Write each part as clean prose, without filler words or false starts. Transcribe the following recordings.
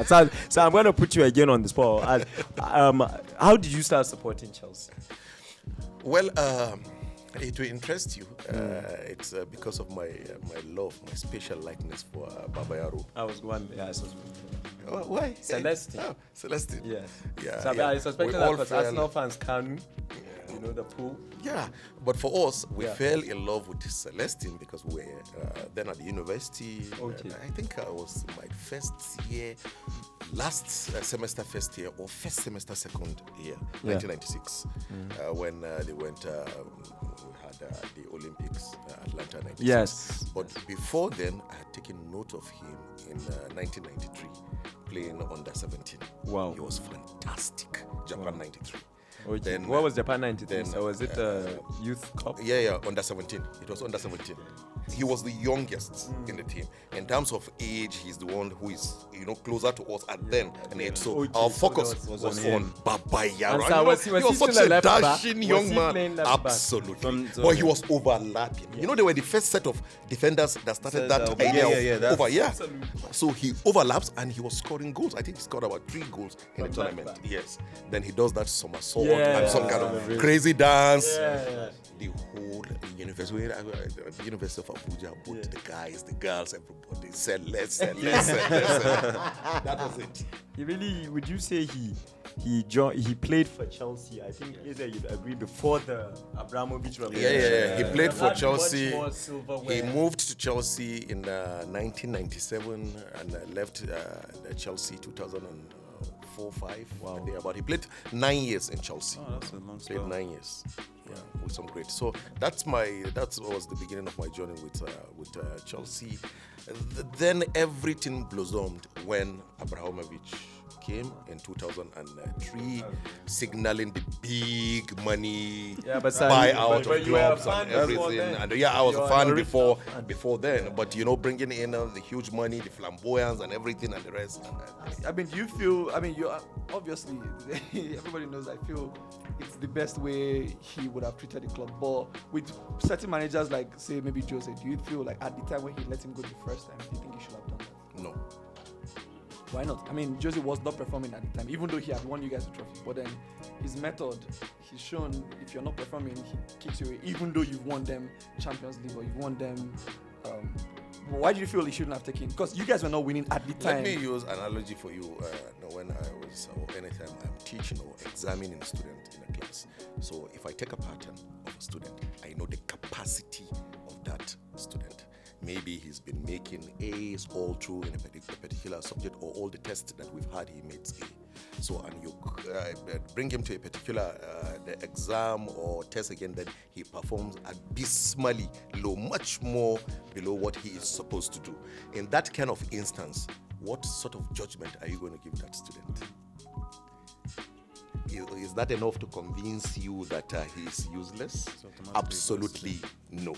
So I'm going to put you again on the spot. How did you start supporting Chelsea? Well, it will interest you. It's because of my love, my special likeness for Baba Yaro. I was one. Yeah, Why? Celestine. Oh, Celestine. Yes. Yeah. So yeah. I suspect that because Arsenal fans can, you know, the pool. Yeah, but for us, we fell in love with Celestine because we were then at the university. Okay. I think I was my first year, last semester first year, or first semester second year, 1996, when they went, we had the Olympics, Atlanta 96. Yes. But before then, I had taken note of him in 1993, playing under 17. Wow. He was fantastic. Japan 93. Okay. Then, what was Japan 93? then, So was it Youth Cup? Yeah, under 17. It was under 17. He was the youngest in the team. In terms of age, he's the one who is, closer to us at then and age. So our focus was on Baba Yaro. And so he was such a dashing young man. Playing left back? Absolutely. But he was overlapping. They were the first set of defenders that started that idea of over. Yeah. So he overlaps and he was scoring goals. I think he scored about 3 goals in the tournament. Yes. Then he does that somersault and some kind of crazy dance. Yeah. The whole university, University of Abuja, both the guys, the girls, everybody said, let's. That was it. He really, would you say he played for Chelsea? I think either you'd agree before the Abramovich revolution. Yeah. He played for Chelsea. He moved to Chelsea in 1997 and left Chelsea 2004-05. Wow. But he played 9 years in Chelsea. Oh, that's a long Played spell. 9 years. Yeah, with some great. So that was the beginning of my journey with Chelsea. Then everything blossomed when Abramovich came in 2003, signaling the big money buyout of clubs and everything. And I was a fan before then. But bringing in the huge money, the flamboyance, and everything, and the rest. I mean, do you feel? I mean, you are obviously everybody knows. I feel it's the best way he would have treated the club. But with certain managers, like say maybe Jose, do you feel like at the time when he let him go the first time, do you think he should have done that? No. Why not? I mean, Jose was not performing at the time, even though he had won you guys a trophy. But then his method, he's shown if you're not performing, he kicks you away. Even though you've won them Champions League or you've won them. Why do you feel he shouldn't have taken? Because you guys were not winning at the time. Let me use an analogy for you. When I was, or anytime I'm teaching or examining a student in a class. So if I take a pattern of a student, I know the capacity of that student. Maybe he's been making A's all through in a particular subject, or all the tests that we've had, he makes A. So, and you bring him to a particular the exam or test again, then he performs abysmally low, much more below what he is supposed to do. In that kind of instance, what sort of judgment are you going to give that student? Is that enough to convince you that he's useless? Absolutely no.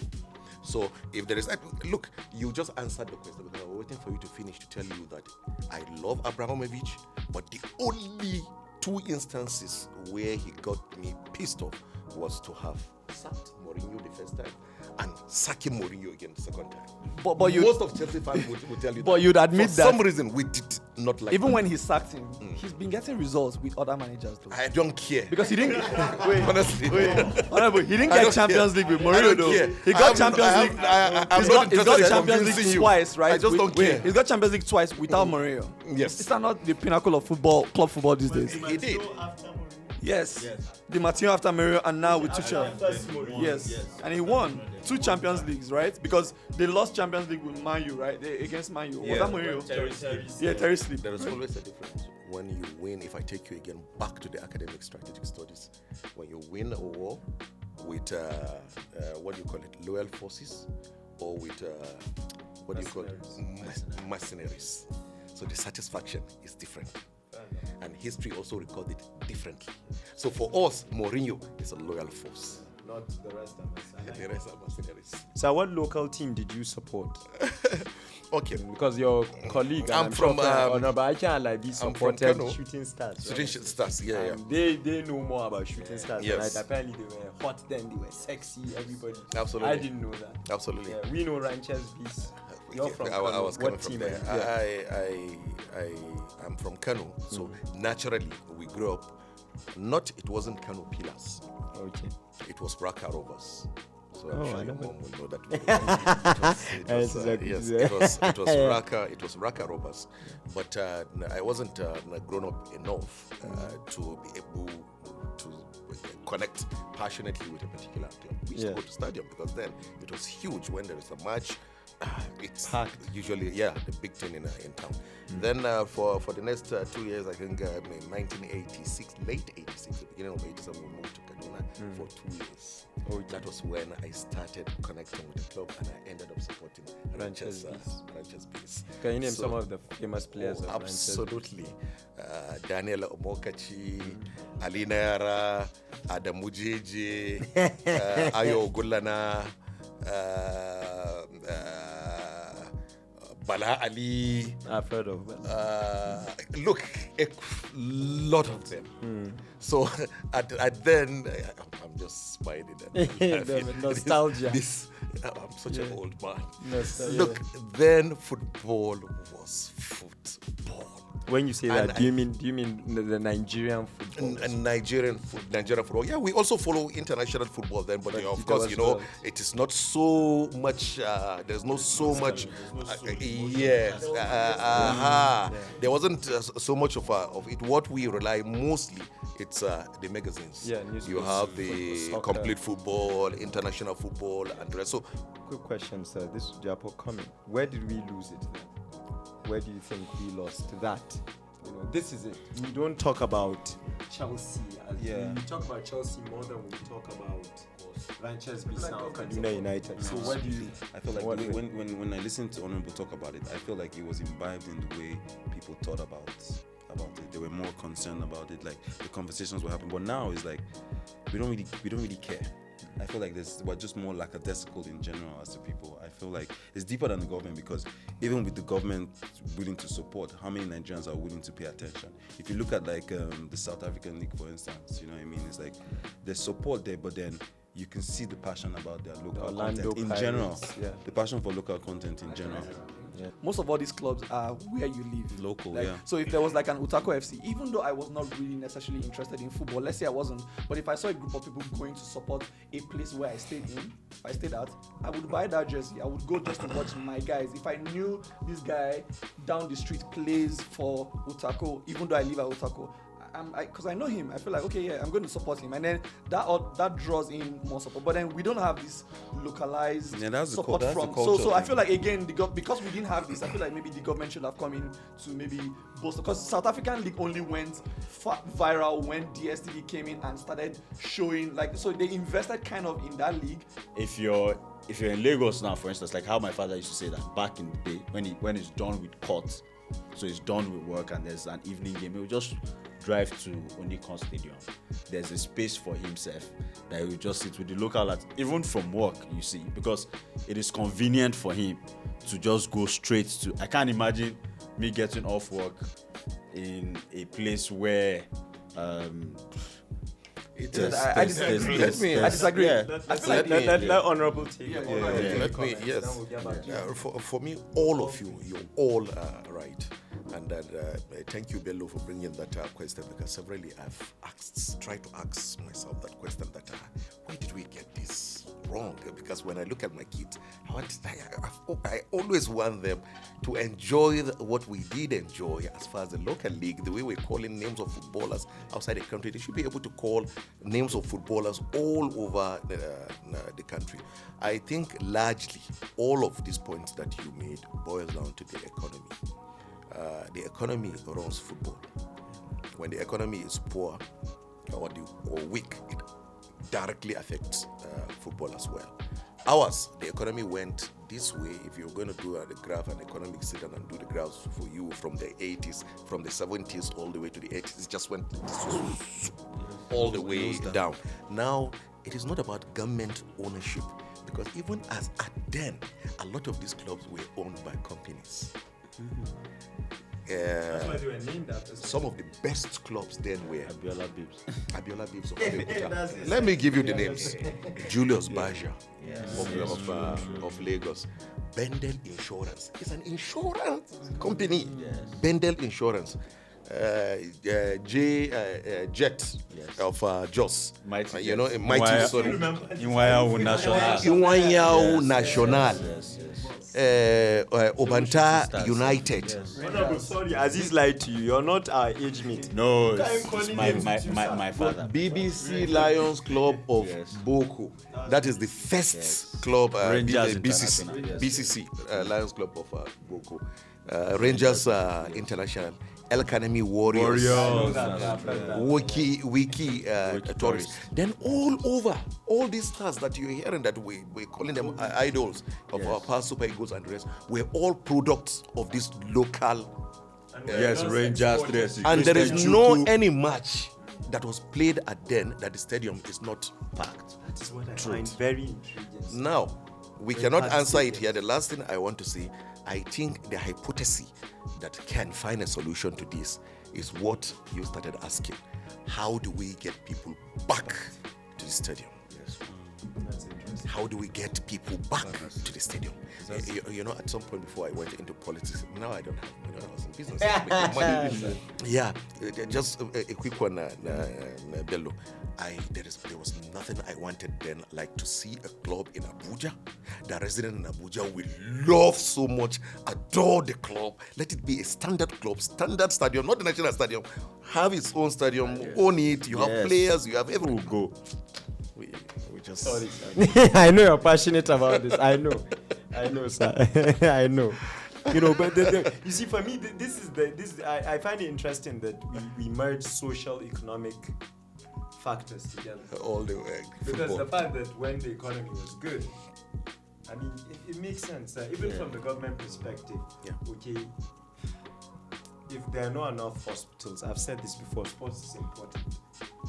So if there is, look, you just answered the question because I was waiting for you to finish to tell you that I love Abramovich, but the only 2 instances where he got me pissed off was to have sacked Mourinho the first time and sacking Mourinho again the second time. But most of Chelsea fans would tell you but that. you'd admit for that some reason we did not like even him. when he sacked him, he's been getting results with other managers though. I don't care. Because he didn't Honestly. Honorable, he didn't I get don't Champions care. League with I Mourinho don't though. care. He got Champions League. He's got Champions League twice, right? I just don't care. He's got Champions League twice without Mourinho. Yes. Is that not the pinnacle of football, club football these days? He did. Yes. The Martino after Mourinho and now with Tuchel. Yes. And he won 2 Champions Leagues, right? Because they lost Champions League with Man U, right? Against Man U. Was that Mourinho? Yeah, Terry Sleep. There is always a difference when you win. If I take you again back to the academic strategic studies, when you win a war with what do you call it, loyal forces, or with what do you call it, mercenaries. So the satisfaction is different. And history also recorded differently. So for us, Mourinho is a loyal force. Not the rest of us. The rest are mercenaries. So what local team did you support? Okay. Because your colleague, I'm from, but I can't like be supported Kano. Shooting Stars. Shooting Stars, yeah. They know more about Shooting Stars. Yes. Right? Apparently they were hot then, they were sexy, everybody. Absolutely. I didn't know that. Absolutely. Yeah, we know Ranchers Beast. You're from I Kano. was What coming from team there. are you? I'm from Kano, so naturally we grew up. It wasn't Kano Pillars. Okay. It was Raka Rovers. So I'm Oh, I sure your know mom will know that. It was Raka. It was Raka Rovers, but I wasn't grown up enough to be able to connect passionately with a particular club. We used to go to stadium because then it was huge when there is a match. It's packed. Usually, the big thing in town. Then for the next 2 years, I think in 1986, late 86, the beginning of 87, we moved to Kaduna for 2 years. That was when I started connecting with the club, and I ended up supporting Ranchers Bees. Can you name some of the famous players of Absolutely. Daniel Omokachi, Alina Yara, Adamu Jeje, Ayo Gulana, Bala Ali. I've heard of Bala. Look, a lot of them. So at then, I'm just smiling. The nostalgia. I'm such an old man. Nostalgia. Look, then football was football. When you say that, do you mean the Nigerian football? Nigerian football. Yeah, we also follow international football then, but of course, it is not so much. There's not so much. Yes. There wasn't so much of it. What we rely mostly, it's the magazines. Yeah, you have the complete football, international football, and the rest. So, quick question, sir. This is Japo coming. Where did we lose it then? Where do you think we lost that? This is it. We don't talk about Chelsea. We talk about Chelsea more than we talk about Ranchers Bissau, Kaduna United. So what do you? I feel like when I listen to Honorable talk about it, I feel like it was imbibed in the way people thought about it. They were more concerned about it. Like the conversations were happening, but now it's like we don't really care. I feel like we're just more lackadaisical in general as to people. I feel like it's deeper than the government, because even with the government willing to support, how many Nigerians are willing to pay attention? If you look at like the South African League, for instance, you know what I mean? It's like there's support there, but then you can see the passion about their local Orlando content in Pirates, general. yeah. The passion for local content in general. Yeah. Most of all these clubs are where you live. Local, like, yeah. So if there was like an Utako FC, even though I was not really necessarily interested in football, let's say I wasn't, but if I saw a group of people going to support a place where I stayed at, I would buy that jersey. I would go just to watch my guys. If I knew this guy down the street plays for Utako, even though I live at Utako, because I know him, I feel like, okay, yeah, I'm going to support him, and then that draws in more support. But then we don't have this localized support from. So I feel like again, because we didn't have this, I feel like maybe the government should have come in to maybe boost, because South African League only went viral when DSTV came in and started showing, like, so they invested kind of in that league. If you're in Lagos now, for instance, like how my father used to say that back in the day when he's done with court, so he's done with work and there's an evening game, he will just drive to Onikon Stadium. There's a space for himself that he will just sit with the local lads, even from work, you see, because it is convenient for him to just go straight to. I can't imagine me getting off work in a place where I disagree. Yeah. Let Honorable take it. For me, all of you're all right. And thank you, Bello, for bringing that question, because severally I've tried to ask myself that question, that why did we get this wrong? Because when I look at my kids, I always want them to enjoy what we did enjoy as far as the local league, the way we're calling names of footballers outside the country. They should be able to call names of footballers all over the country. I think largely all of these points that you made boils down to the economy. The economy runs football. When the economy is poor or weak, it directly affects football as well. Ours, the economy went this way. If you're going to do the graph, an economic sit down and do the graphs for you from the 80s, from the 70s all the way to the 80s, it just went all the way down. Now, it is not about government ownership, because even as at then, a lot of these clubs were owned by companies. That's why they were named after. Some of the best clubs then were Abiola Babes. Abiola Babes of Abeokuta. Let me give you the names. Julius Baja of Lagos. Bendel Insurance. It's an insurance company. Bendel Insurance. Jet of Jos. Mighty you know, Jet. Mighty sorry. Iwayao National. Iwayao National. Obanta Stars. United. Honorable, sorry, Aziz lied to you. You're not our age mate. No, Can't it's call my him my father. BBC Lions Club of Boko. That is the first club, Rangers BCC, International, BCC Lions Club of Boko. Rangers International. El Kanemi Warriors. Wiki Tourists. Then all over, all these stars that you're hearing that we're calling them idols of our past Super Eagles and the rest, were all products of this local. Rangers. And there is no any match that was played at then that the stadium is not packed. That is what I find very intriguing. Now, we cannot answer it here. The last thing I want to say, I think the hypothesis that can find a solution to this is what you started asking. How do we get people back to the stadium? That's interesting. How do we get people back to the stadium? You know, at some point before I went into politics, now I don't have money. I was in business. Making money. Yeah, just a quick one, Bello. There was nothing I wanted then like to see a club in Abuja. The resident in Abuja will love so much, adore the club. Let it be a standard club, standard stadium, not the national stadium. Have its own stadium, own it. You have players, you have everyone. Go. We just. Sorry, sir. I know you're passionate about this. I know, sir. I know. You know, but you see, for me, I find it interesting that we merge social, economic factors together. All the way. Because the fact that when the economy was good, I mean, it makes sense. Even from the government perspective, okay, if there are not enough hospitals, I've said this before, sports is important.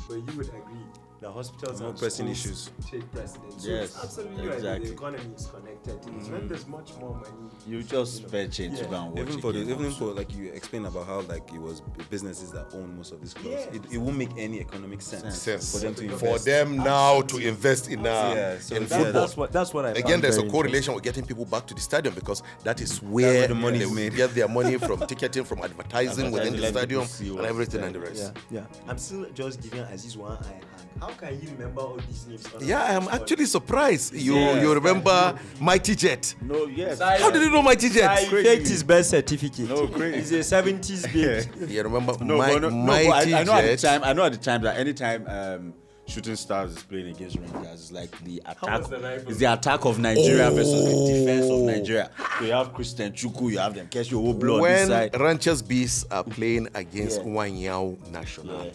But you would agree the hospitals More and pressing schools issues. take precedence. Yes, So it's absolutely right. exactly. The economy is connected. It's when there's much more money. You just spare change to go and watch Even a for game even also. for like you explained about how like it was businesses that own most of these clubs. Yeah. It won't make any economic sense for them to invest. For them now to invest in so in that- football. That's what I Again, found there's a very correlation with getting people back to the stadium because that is where the money they is made. get their money from ticketing, from advertising within the Let stadium, people see and what's everything there. and the rest. Yeah. I'm still just giving Aziz one eye hang. How can you remember all these names? Yeah, I am actually surprised. You remember Mighty Jet? No, yes. How did you know Mighty Jet? He faked his birth certificate. No, crazy. He's a 70s baby. You remember No, but Mighty I know at the Jet? time. I know at the time that anytime Shooting Stars is playing against Rangers, it's like the attack. was the rivalry? It's the attack of Nigeria versus the defense of Nigeria. So you have Christian Chuku, you have them Kesho Oblo on this When side. Ranchers Beasts are playing against Yeah. Wanyao National Yeah.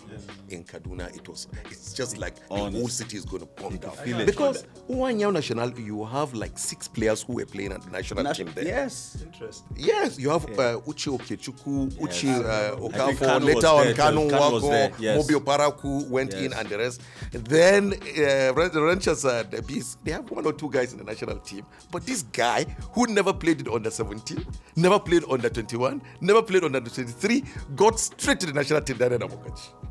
in Kaduna, it's just like the Honest. whole city is going to come down. feel it. Because Wanyao National, you have like 6 players who were playing at the national team there. Yes. Interesting. Yes, you have Uchi Okechukwu, Uchi I think Okafor, Kanu later was on there too. Kanu Kanu was there, Wako, yes. Mobio Paraku went in and the rest. Then the Ranchers the Bees, they have 1 or 2 guys in the national team. But this guy who never played it under 17, never played under 21, never played under 23, got straight to the national team.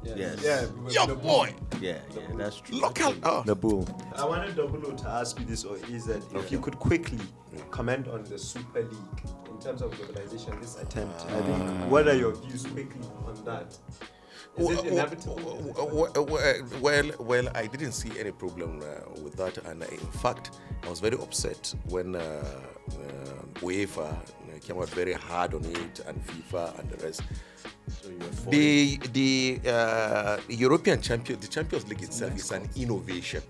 Yes. Your boy, Yeah, that's true. local. The bull. I wanted Double O to ask you this, or is that if you could quickly comment on the Super League in terms of globalization, this attempt. I think. What are your views quickly on that? Is it inevitable? Well, I didn't see any problem with that, and in fact, I was very upset when UEFA came out very hard on it, and FIFA and the rest. The European the Champions League itself is an innovation.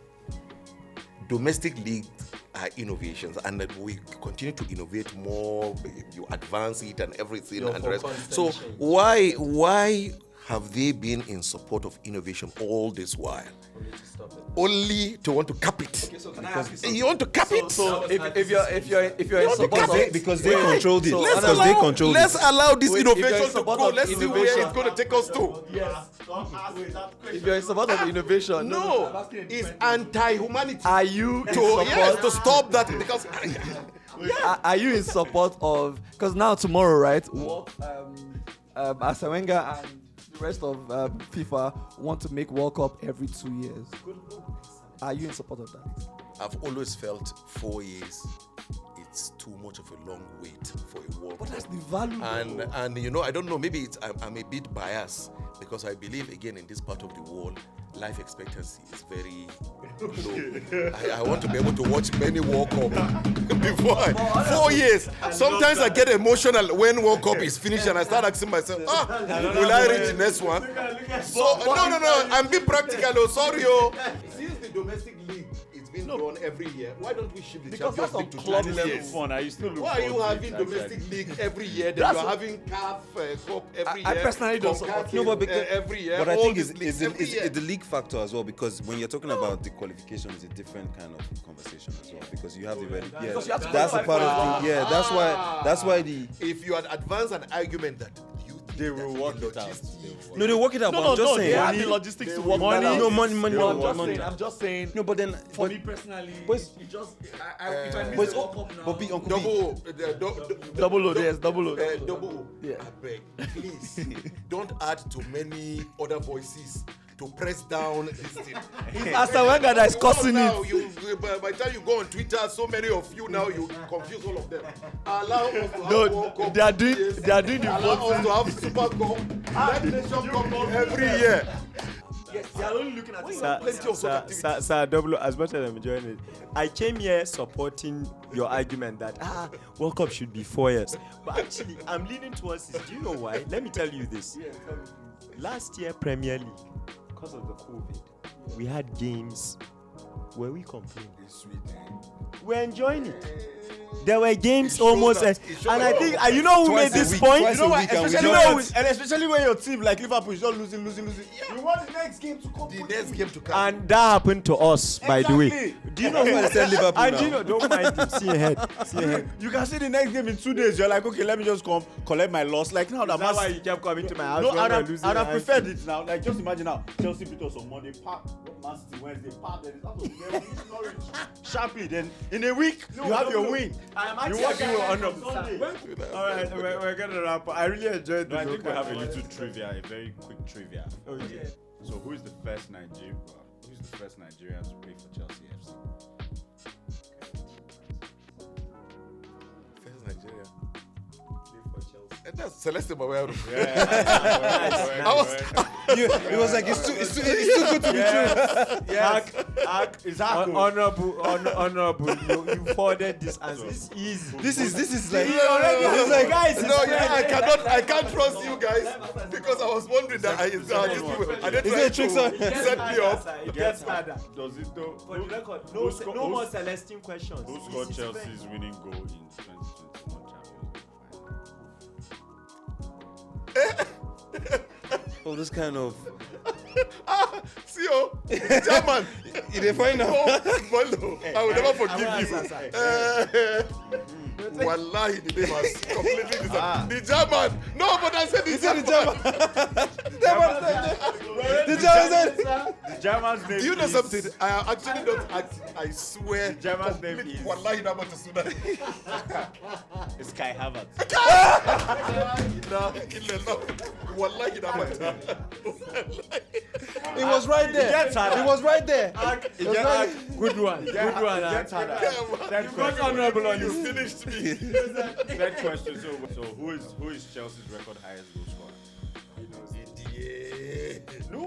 Domestic leagues are innovations, and that we continue to innovate more. You advance it and everything and the rest. So why have they been in support of innovation all this while? Only to want to cap it. You want to cap it? So if you're in support of Because they controlled it. So Because they controlled let's it. allow this Wait, if you're in innovation to support go. of Let's see where innovation- it's going to take us to. if you're in support of innovation, No, it's anti-humanity. Are you in To support? stop that because Are you in support of? Because now tomorrow, right? Arsene Wenger and the rest of FIFA want to make World Cup every 2 years. Are you in support of that? I've always felt 4 years. It's too much of a long wait for a World Cup. But that's the value. And you know, I don't know. Maybe I'm a bit biased because I believe again in this part of the world, life expectancy is very low. I want to be able to watch many World Cup before 4 years. Sometimes I get emotional when World Cup is finished and I start asking myself, will I reach the next one? So no. I'm being practical. Oh, sorry, Since the domestic league is being done every year, why don't we shift the Champions League to club 20 level years? fun. I used to look. Why are you forward to having it, domestic actually. league every year? Then you're having CAF Cup every year. I personally don't support CONCACAF, No, but because, every year. but I all think these it's leagues every year. the league factor as well, because when you're talking about the qualification, it's a different kind of conversation as well, because you have the very Because you have to that's a qualify part of for the that's why the If you had advanced an argument that you think They will that work the it out. logistics- no, they work it out. No, but I'm just they saying have the logistics to work money. that out. No, money, I'm just saying. No, but then For but, me personally, but- it just if I miss but, the World Cup now, but Uncle B, double O, yes, double O. double O. Yeah. I beg, please don't add to many other voices to press down this thing. Arsene Wenger that is causing now, it. by the time you go on Twitter, so many of you now you confuse all of them. Allow us to have No, World Cup they are doing- yes. they are doing the Allow voting. us to have Super Cup. Let Nation Cup every year. Yes, they are only looking at it. Plenty of soccer activities. Sir, double, as much as I'm enjoying it, I came here supporting your argument that World Cup should be 4 years. But actually, I'm leaning towards this. Do you know why? Let me tell you this. Last year, Premier League, because of the COVID, we had games where we complained. We're enjoying it. There were games It shows almost, that- and it shows I that- think, you know who made Twice a this week, point? twice You know a why? week, and we Especially, don't when, And especially when your team like Liverpool is just losing. You want the next game to come. The next game to come. and that happened to us, by the way. Exactly. Do you know why they said Liverpool And now? do you know, don't mind him. See ahead. See ahead. You can see the next game in 2 days. You're like, okay, let me just come collect my loss. Like now that That's why Man you kept coming to my house No, when I'd we're have, losing. I'd have and- preferred it now. Like, just imagine now. Chelsea beat us on Monday, pack Man City Wednesday, pack then it's out of there, beat Norwich sharply. Then in a week, you have your win. I'm You walk in with honor. All right, we're gonna wrap up. I really enjoyed No, the I think we local- have a little trivia, a very quick trivia. Oh, yeah. So, who is the first Nigerian? Who's the first Nigerian to play for Chelsea FC? First Nigeria. And that's Celeste Mawero. it was like it's too good to be true. Honorable, you forwarded this answer. It's easy. This is like It's like, guys, it's No, yeah, I can't trust you guys because I was wondering that I didn't Is it a trick, sir? set me up. It gets harder. Does it though? For the record, who sco- no who more s- Celestine questions. Who scored It's Chelsea's winning goal in 2021 Champions League final? oh, this kind of See you, German. in the final. Bolo, I will never forgive answer, you. Wallahi, the name has completely disappeared. The German. No, but I said the German. The German said The German's name Do you know is- something? I actually don't act. I swear. German's name complete- is- Wallahi, I'm about to Sudan. It's Kai Havertz. Wallahi, I'm about to. it was right there. It was right there. good one. Good one. Third Got honorable on You this. finished me. Third question. So who is Chelsea's record highest goal scorer? Idiot. No.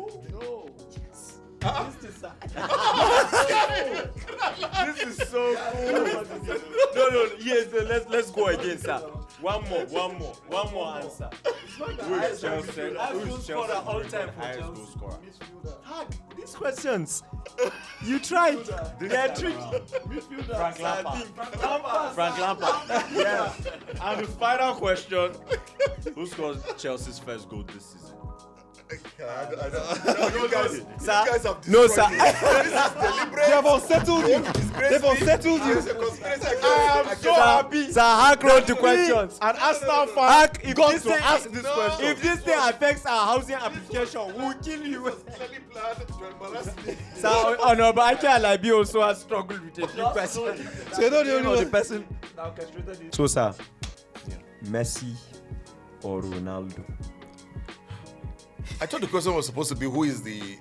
This is so cool. No. Yes, let's go again, sir. One more answer. Who is Chelsea's all-time for highest Chelsea. goal scorer? These questions, you tried. They're tricky. Frank Lampard. Lampard. Frank Lampard. Yes. And the final question: who scored Chelsea's first goal this season? You guys have No, destroyed sir. me. This is deliberate. They have unsettled you. They've unsettled you. It's a conspiracy against I am against- so happy. Sir, hack road to questions. An Arsenal fan Hack, if got this to thing, ask this question. if this thing affects our housing application, we'll kill you. Clearly planned to embarrass me. Sir, oh no, but actually, like, be also has struggled with a few questions. So you're not the only one. person that orchestrated it. So, sir, Messi or Ronaldo? I thought the question was supposed to be who is the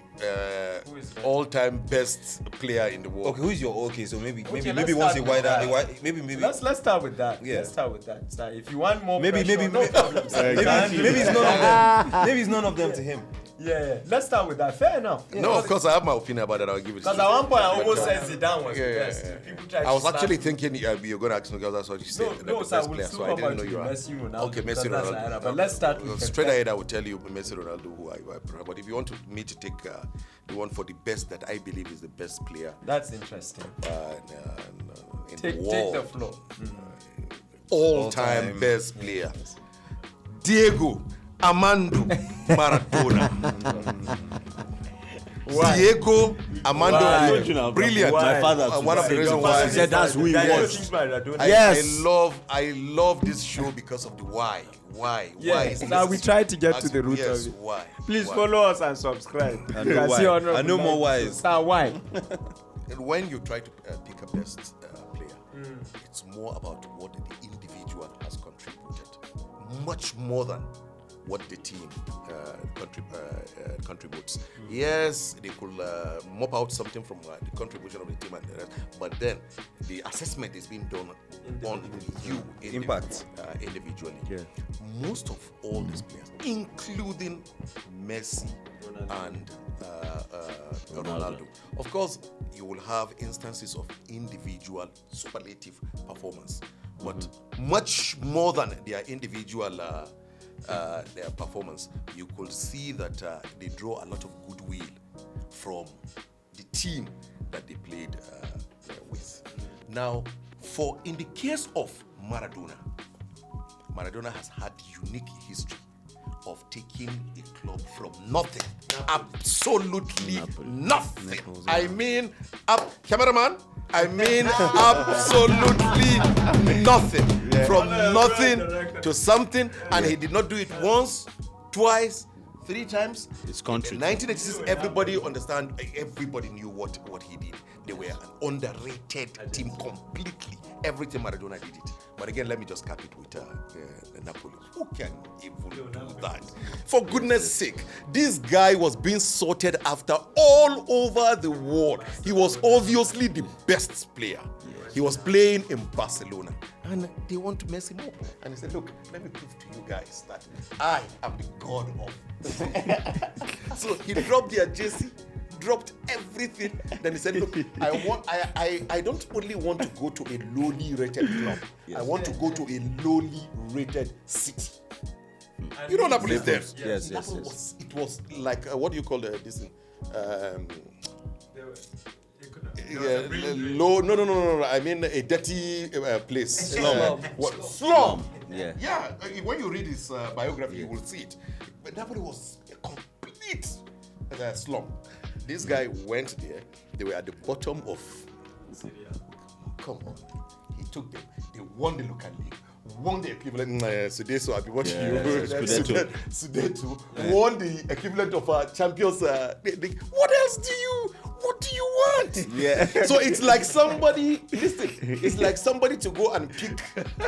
all-time best player in the world. Okay, who is your so maybe let's once start a with wider that. maybe Let's start with that. Yeah. Let's start with that. Sir, if you want more, maybe pressure, no problem, sir. maybe it's none of them. Maybe it's none of them to him. Yeah, let's start with that. Fair enough. No, of course I have my opinion about that. I'll give it to you. Because at one point I almost said Zidane was Yeah, the yeah, best. yeah. People tried I was to actually start- thinking you're going to ask me because that's what you said. No, the sir, best we'll player, still so I come didn't back know to you the were. Messi, Ronaldo. Okay, because Messi, that's Ronaldo. another, but let's start with Straight ahead, I will tell you Messi, Ronaldo, who I prefer. But if you want me to take the one for the best that I believe is the best player That's interesting. in Take the world, the floor. all-time best player, Diego Armando Maradona. Diego Armando, Why? brilliant. My father One of the reasons why said that's who he was. I love this show because of the why. Why Yes, is now this? we try to get to the root Yes, of it. why? Please Why? follow us and subscribe. I You know can why. see honorable I know more mentions. whys. Sir, why? And when you try to pick a best player, it's more about what the individual has contributed, much more than what the team contributes. Yes, they could mop out something from the contribution of the team, and the rest, but then the assessment is being done on you, Impact. individually. Yeah. Most of all these players, including Messi and Ronaldo. Of course, you will have instances of individual superlative performance, but much more than their individual their performance, you could see that they draw a lot of goodwill from the team that they played with. Now, in the case of Maradona has had unique history of taking a club from nothing, absolutely nothing. I mean, cameraman, I mean absolutely nothing. From nothing to something, and he did not do it once, twice, 3 times. It's country. In 1986, everybody knew what he did. They were an underrated team completely. Everything Maradona did it. But again, let me just cap it with Napoli. Who can even do that? For goodness sake, this guy was being sorted after all over the world. He was obviously the best player. He was playing in Barcelona, and they want to mess him up. And he said, look, let me prove to you guys that I am the god of. So he dropped their jersey, dropped everything. Then he said, look, I don't only want to go to a lowly rated club. I want to go to a lowly rated city. You know Napoli is there. Yes. It was like, what do you call this thing? Low. No. I mean a dirty place. Slum. Yeah. Yeah. When you read his biography, you will see it. But Napoli was a complete slum. This guy went there. They were at the bottom of. Come on. He took them. They won the local league. Won the equivalent. Sudeto, I've been watching you. Sudeto won the equivalent of Champions League. What do you want? Yeah. So it's like somebody, listen, it's like somebody to go and pick,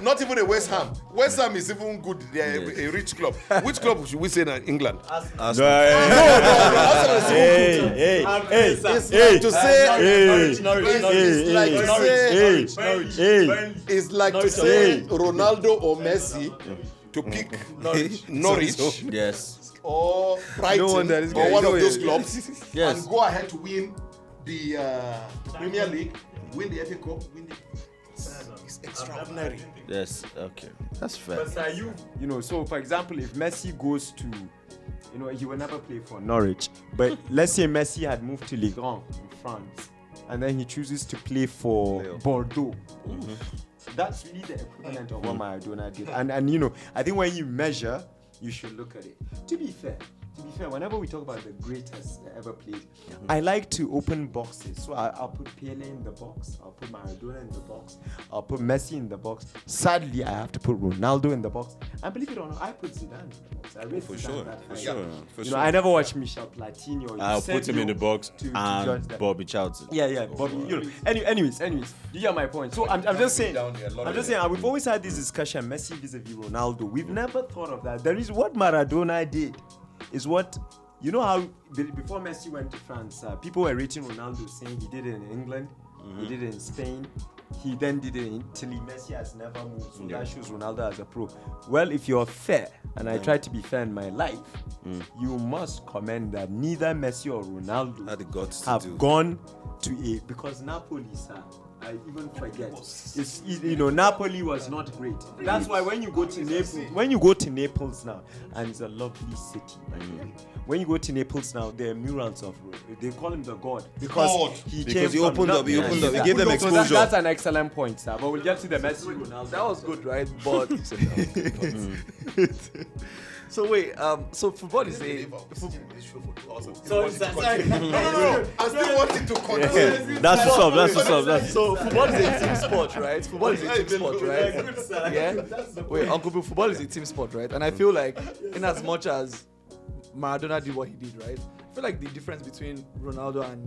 not even a West Ham. West Ham is even good. They're a rich club. Which club should we say in England? Arsenal. It's like to say Ronaldo or Messi to pick Norwich Yes. or Brighton No wonder this or guy one of know those it. clubs Yes. and go ahead to win the Premier League, win the FA Cup, win the. It's extraordinary. Yes. Okay. That's fair. But sir, so for example, if Messi goes to, he will never play for Norwich. But let's say Messi had moved to Ligue 1 in France, and then he chooses to play for Bordeaux. That's really the equivalent of what Maradona did. And I think when you measure, you should look at it. To be fair, be fair, whenever we talk about the greatest that ever played, I like to open boxes. So I'll put Pele in the box. I'll put Maradona in the box. I'll put Messi in the box. Sadly, I have to put Ronaldo in the box. And believe it or not, I put Zidane in the box. I rate For Zidane sure, that for high. sure, for You sure. know, I never watched Michel Platini or I'll put him in the Eusebio box to judge and them. Bobby Charlton. Yeah, Bobby. You know, anyways, you get my point. So I'm just saying. I'm just saying. We've always had this discussion: Messi vis-a-vis Ronaldo. We've never thought of that. There is what Maradona did, is what you know how before Messi went to France, people were rating Ronaldo, saying he did it in England, he did it in Spain, he then did it in Italy. Messi has never moved, so that shows Ronaldo as a pro. Well, if you're fair, and I try to be fair in my life, you must commend that neither Messi or Ronaldo Had the guts to have do. gone to a because Napoli, sir. I even forget. Napoli was not great. That's why when you go to Naples, now, and it's a lovely city, my dear. When you go to Naples now, there are murals of they call him the god because he opened up, he gave them exposure. So that's an excellent point, sir. But we'll get to the Messi Ronaldo. That was good, right? But so wait, so football is a Sorry. I still want it to continue. That's what's up. so football is a team sport, right? Football is a team sport, right? Yeah. Wait, Uncle Bill, football is a team sport, right? And I feel like, in as much as Maradona did what he did, right? I feel like the difference between Ronaldo and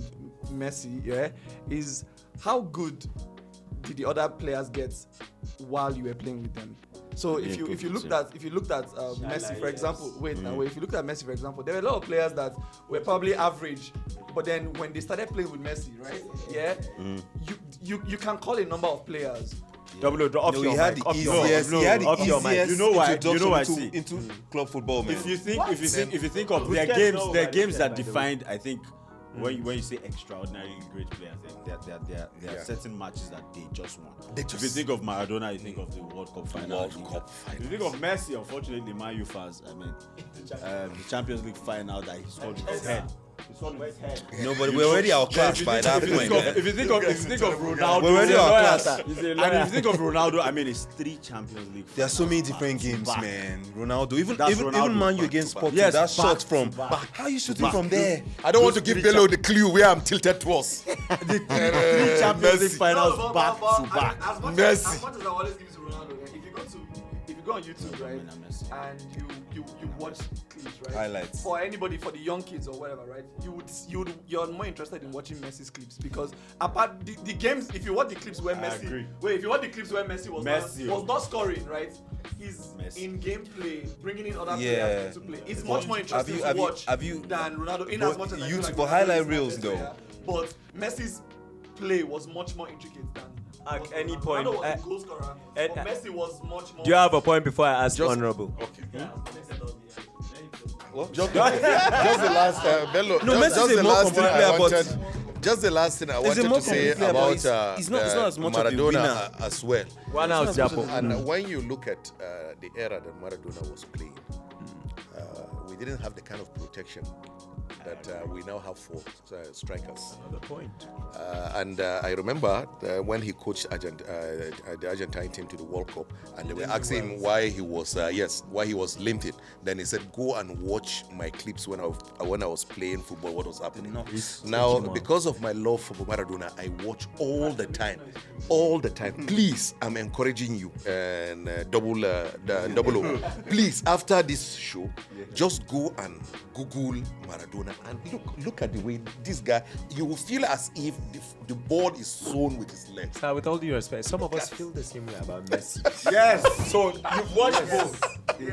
Messi, is how good did the other players get while you were playing with them? So if you looked at Messi, for example, if you looked at Messi, for example, there were a lot of players that were probably average, but then when they started playing with Messi, right? Yeah, you can call a number of players. He had the easiest. You know why? introduction into club football, man. If you think of their games that defined, I think. When you say extraordinary great players, there are certain matches that they just won. If you think of Maradona, you think of the World Cup final. If you think of Messi, unfortunately, Man U fans, I mean, the Champions League final that he scored with his head. No, but we're already outclassed by that point. If you think of Ronaldo, We're already outclassed. and if you think of Ronaldo, I mean, it's 3 Champions League. There are so many different games, man. Ronaldo, even Man U against Sporting, Yes, that shot back from to back. how are you shooting from there? I don't want to give Bello the clue where I'm tilted towards. The 3 Champions League finals back to back. As much Messi. as I always give it to Ronaldo, if you go on YouTube, right, and you watch clips, right, Highlights. for anybody, for the young kids or whatever, right, you're more interested in watching Messi's clips because apart the games, if you watch the clips where agree. Messi was not scoring, right, he's Messi. in gameplay, bringing in other Yeah. players into play. It's much more interesting have to you- watch have you- than Ronaldo. In but as much as I you- feel like for Ronaldo highlight is my reels, best though. player, but Messi's play was much more intricate than. At was any Ronaldo. point, Ronaldo was the goal scorer, but Messi was much more. Do you have a point before I ask honorable? Just the last Bello. No, just Messi is a the more last thing complete I player, but wanted. Just the last thing I wanted more to say complete player, but about it's not as much of a Maradona winner. as well. One house, Japo. And when you look at the era that Maradona was playing, we didn't have the kind of protection that we now have for strikers. Another point. And I remember when he coached the Argentine team to the World Cup, and they were asking him why he was limping. Then he said, "Go and watch my clips when I was playing football. What was happening?" Now, because of my love for Maradona, I watch all the time. Please, I'm encouraging you, and double O. Please, after this show, just go and Google Maradona and look at the way this guy. You will feel as if the ball is sewn with his legs. Sir, with all due respect, some of us feel the same way about Messi. Yes. So you've watched both.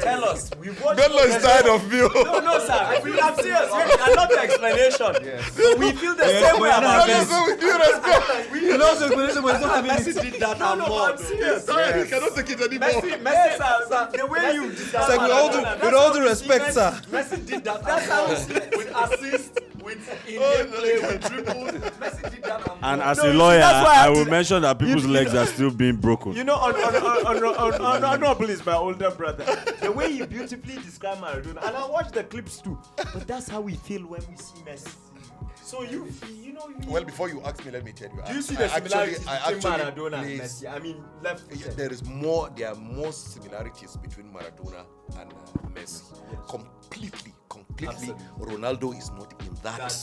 Tell us. We've watched Bello is tired of me. No, sir. I'm serious. I love the explanation. So we feel the same way about Messi. With due respect, Messi did that and more. I'm serious. sorry, you cannot take it anymore. Messi, sir, the way you discuss It's like with all due respect, sir. Messi did that. That's how with assists, with in-game play, with dribbles. Messi did that And as No, a lawyer, that's why I I have will to- mention that people's legs are still being broken. You know, on please, my older brother. The way you beautifully describe Maradona, and I watch the clips too. But that's how we feel when we see Messi. So you know. Well, before you ask me, let me tell you. Do you see the similarities between Maradona and played- Messi? I mean, left. There are more similarities between Maradona and Messi. Completely. Absolutely. Ronaldo is not in that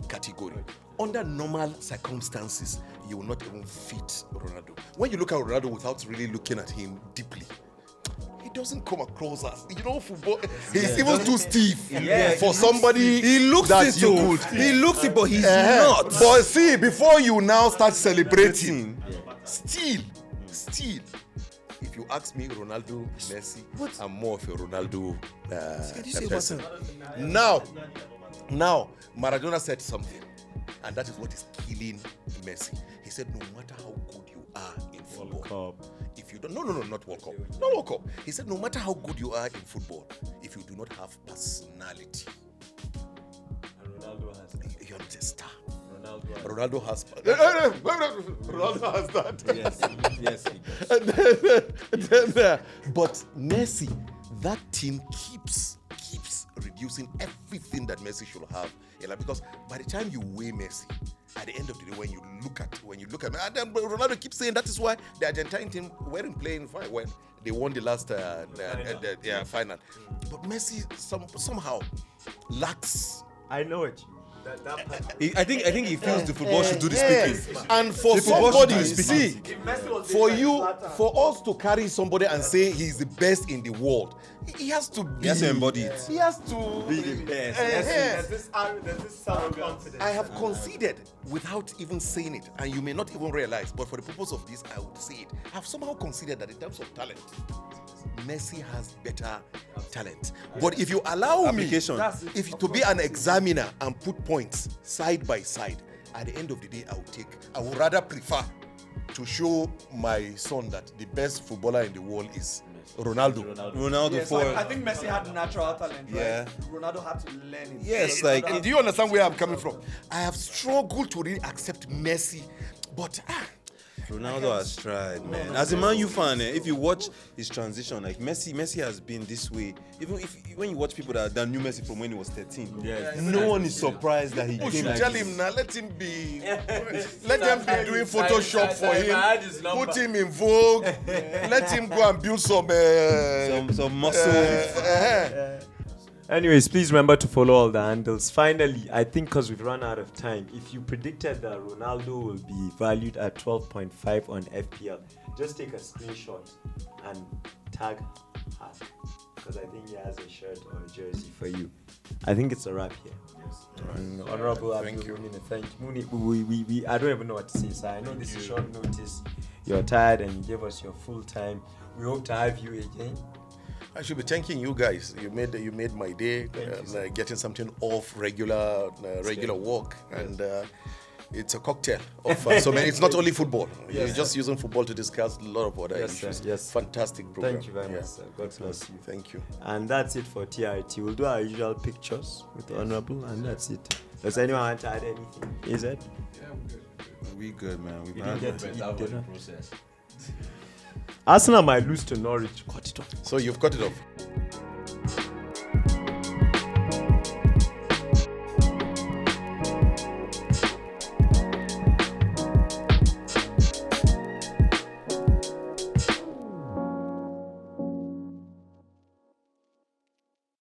category. Under normal circumstances, you will not even fit Ronaldo. When you look at Ronaldo without really looking at him deeply, he doesn't come across as, football. He's even too stiff for somebody. He looks that it, you too. could. He looks it, but he's not. But see, before you now start celebrating, still, if you ask me, Ronaldo, Messi, I'm more of a Ronaldo person. Now, Maradona said something, and that is what is killing Messi. He said, no matter how good you are in football, if you don't, not World Cup, not World Cup. He said, no matter how good you are in football, if you do not have personality, And Ronaldo has that. you're not a star. Ronaldo Ronaldo has that. Yes. But Messi, that team keeps reducing everything that Messi should have. Because by the time you weigh Messi, at the end of the day, when you look at and then Ronaldo keeps saying that is why the Argentine team weren't playing fine when they won the last final. But Messi somehow lacks. I know it. That part. I think he feels the football should do the speaking. And for The football should somebody, do the speaking. see, for us to carry somebody and say he's the best in the world, he has to be. He has to embody it. He has to Be the best. There's this self-confidence. I have conceded without even saying it, and you may not even realize, but for the purpose of this, I would say it. I have somehow considered that in terms of talent, Messi has better talent. But if you allow me to be an examiner and put points side by side, at the end of the day, I would rather prefer to show my son that the best footballer in the world is Ronaldo. Yes, I think Messi had natural talent, right? Yeah. Ronaldo had to learn it. Yes, Do you understand where I'm coming from? I have struggled to really accept Messi, but Ronaldo has tried, man. As a Man U fan, if you watch his transition, like Messi has been this way. Even when you watch people that knew Messi from when he was 13, no one is surprised that he people came should like tell this. him now. Let him be. Let them be doing Photoshop for him. Put him in Vogue. Let him go and build some muscle. Anyways, please remember to follow all the handles. Finally, I think because we've run out of time, if you predicted that Ronaldo will be valued at 12.5 on FPL, just take a screenshot and tag us, because I think he has a shirt or a jersey for you. I think it's a wrap here. Honorable AbdulMumin, thank you. We I don't even know what to say, so I know this is short notice. You're tired and you gave us your full time. We hope to have you again. I should be thanking you guys. You made my day, getting something off regular work, and it's a cocktail of so many. It's not only football. You're just using football to discuss a lot of other issues. Yes. Fantastic program. Thank you very much, sir. God bless you. Thank you. And that's it for TRT. We'll do our usual pictures with the Honorable, and that's it. Does anyone want to add anything? Is it? Yeah, I'm good. We good, man. We didn't get to That eat was the dinner. process. Arsenal might lose to Norwich. Cut it off. So you've cut it off.